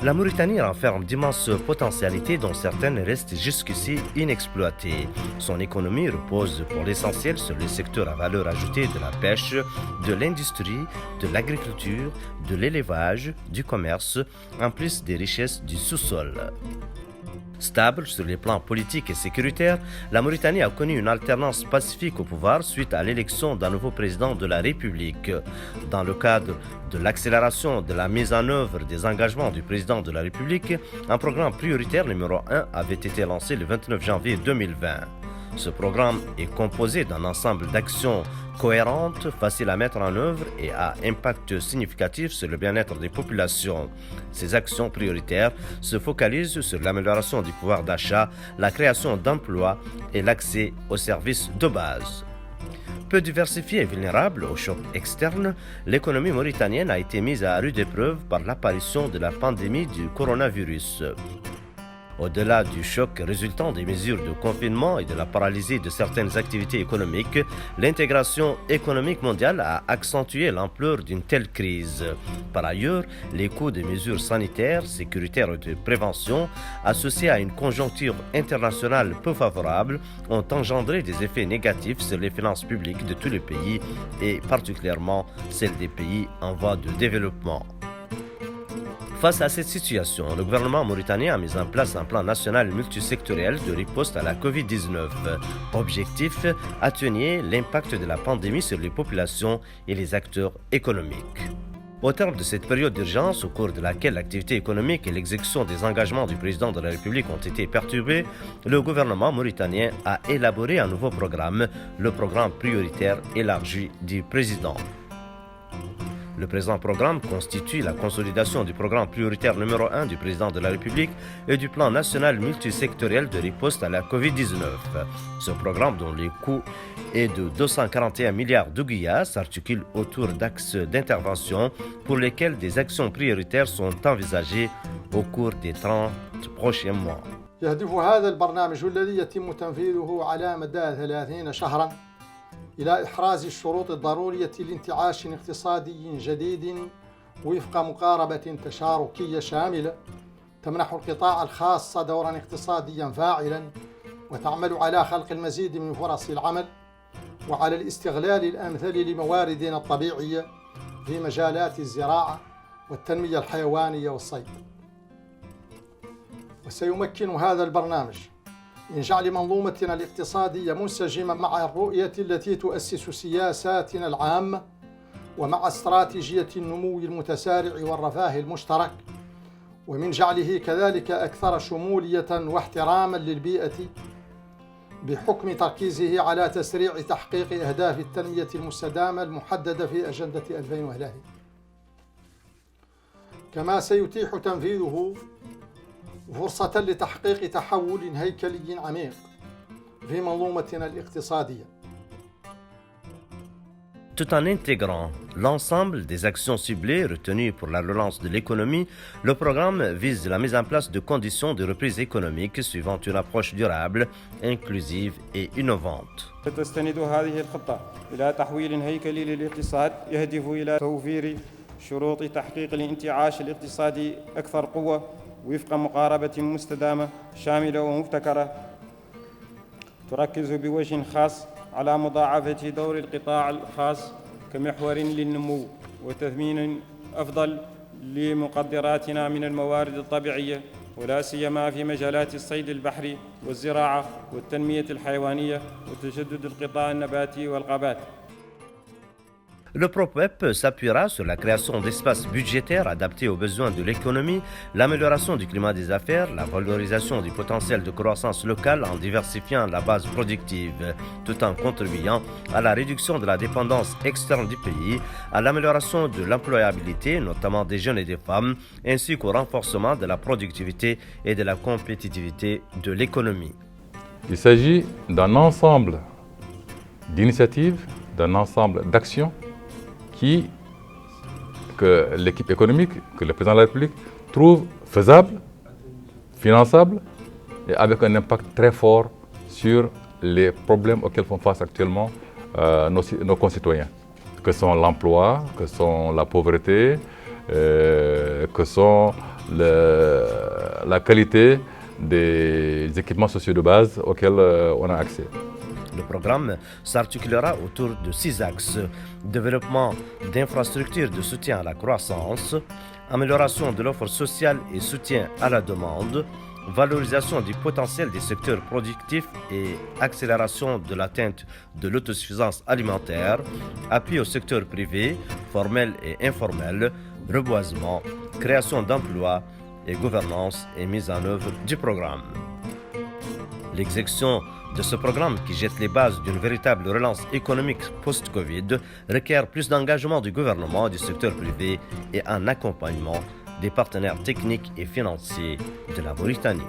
La Mauritanie renferme d'immenses potentialités dont certaines restent jusqu'ici inexploitées. Son économie repose pour l'essentiel sur les secteurs à valeur ajoutée de la pêche, de l'industrie, de l'agriculture, de l'élevage, du commerce, en plus des richesses du sous-sol. Stable sur les plans politiques et sécuritaires, la Mauritanie a connu une alternance pacifique au pouvoir suite à l'élection d'un nouveau président de la République. Dans le cadre de l'accélération de la mise en œuvre des engagements du président de la République, un programme prioritaire numéro 1 avait été lancé le 29 janvier 2020. Ce programme est composé d'un ensemble d'actions cohérentes, faciles à mettre en œuvre et à impact significatif sur le bien-être des populations. Ces actions prioritaires se focalisent sur l'amélioration du pouvoir d'achat, la création d'emplois et l'accès aux services de base. Peu diversifiée et vulnérable aux chocs externes, l'économie mauritanienne a été mise à rude épreuve par l'apparition de la pandémie du coronavirus. Au-delà du choc résultant des mesures de confinement et de la paralysie de certaines activités économiques, l'intégration économique mondiale a accentué l'ampleur d'une telle crise. Par ailleurs, les coûts des mesures sanitaires, sécuritaires et de prévention, associés à une conjoncture internationale peu favorable, ont engendré des effets négatifs sur les finances publiques de tous les pays et particulièrement celles des pays en voie de développement. Face à cette situation, le gouvernement mauritanien a mis en place un plan national multisectoriel de riposte à la COVID-19. Objectif, atténuer l'impact de la pandémie sur les populations et les acteurs économiques. Au terme de cette période d'urgence, au cours de laquelle l'activité économique et l'exécution des engagements du président de la République ont été perturbés, le gouvernement mauritanien a élaboré un nouveau programme, le programme prioritaire élargi du président. Le présent programme constitue la consolidation du programme prioritaire numéro 1 du président de la République et du plan national multisectoriel de riposte à la COVID-19. Ce programme, dont le coût est de 241 milliards de guillas, s'articule autour d'axes d'intervention pour lesquels des actions prioritaires sont envisagées au cours des 30 prochains mois. يهدف هذا البرنامج الذي يتم تنفيذه على مدى 30 شهراً إلى إحراز الشروط الضرورية لانتعاش اقتصادي جديد وفق مقاربة تشاركية شاملة تمنح القطاع الخاص دورا اقتصاديا فاعلا وتعمل على خلق المزيد من فرص العمل وعلى الاستغلال الأمثل لمواردنا الطبيعية في مجالات الزراعة والتنمية الحيوانية والصيد. وسيمكن هذا البرنامج من جعل منظومتنا الاقتصادية منسجمة مع الرؤية التي تؤسس سياساتنا العامة ومع استراتيجية النمو المتسارع والرفاه المشترك، ومن جعله كذلك أكثر شمولية واحتراما للبيئة بحكم تركيزه على تسريع تحقيق أهداف التنمية المستدامة المحددة في أجندة 2030. كما سيتيح تنفيذه فرصة لتحقيق تحول هيكلي عميق في منظومتنا الاقتصادية. Tout en intégrant l'ensemble des actions ciblées retenues pour la relance de l'économie, le programme vise la mise en place de conditions de reprise économique suivant une approche durable, inclusive et innovante. تستند هذه الخطة إلى تحويل هيكلي للاقتصاد يهدف إلى توفير شروط تحقيق الانتعاش الاقتصادي أكثر قوة وفق مقاربة مستدامة شاملة ومبتكرة تركز بوجه خاص على مضاعفة دور القطاع الخاص كمحور للنمو وتثمين أفضل لمقدراتنا من الموارد الطبيعية ولا سيما في مجالات الصيد البحري والزراعة والتنمية الحيوانية وتجدد القطاع النباتي والغابات. Le PROPEP s'appuiera sur la création d'espaces budgétaires adaptés aux besoins de l'économie, l'amélioration du climat des affaires, la valorisation du potentiel de croissance locale en diversifiant la base productive, tout en contribuant à la réduction de la dépendance externe du pays, à l'amélioration de l'employabilité, notamment des jeunes et des femmes, ainsi qu'au renforcement de la productivité et de la compétitivité de l'économie. Il s'agit d'un ensemble d'initiatives, d'un ensemble d'actions que l'équipe économique, que le président de la République trouve faisable, finançable et avec un impact très fort sur les problèmes auxquels font face actuellement nos concitoyens, que sont l'emploi, que sont la pauvreté, que sont la qualité des équipements sociaux de base auxquels on a accès. Le programme s'articulera autour de 6 axes: développement d'infrastructures de soutien à la croissance, amélioration de l'offre sociale et soutien à la demande, valorisation du potentiel des secteurs productifs et accélération de l'atteinte de l'autosuffisance alimentaire, appui au secteur privé, formel et informel, reboisement, création d'emplois et gouvernance et mise en œuvre du programme. L'exécution de ce programme, qui jette les bases d'une véritable relance économique post-Covid, requiert plus d'engagement du gouvernement et du secteur privé et un accompagnement des partenaires techniques et financiers de la Mauritanie.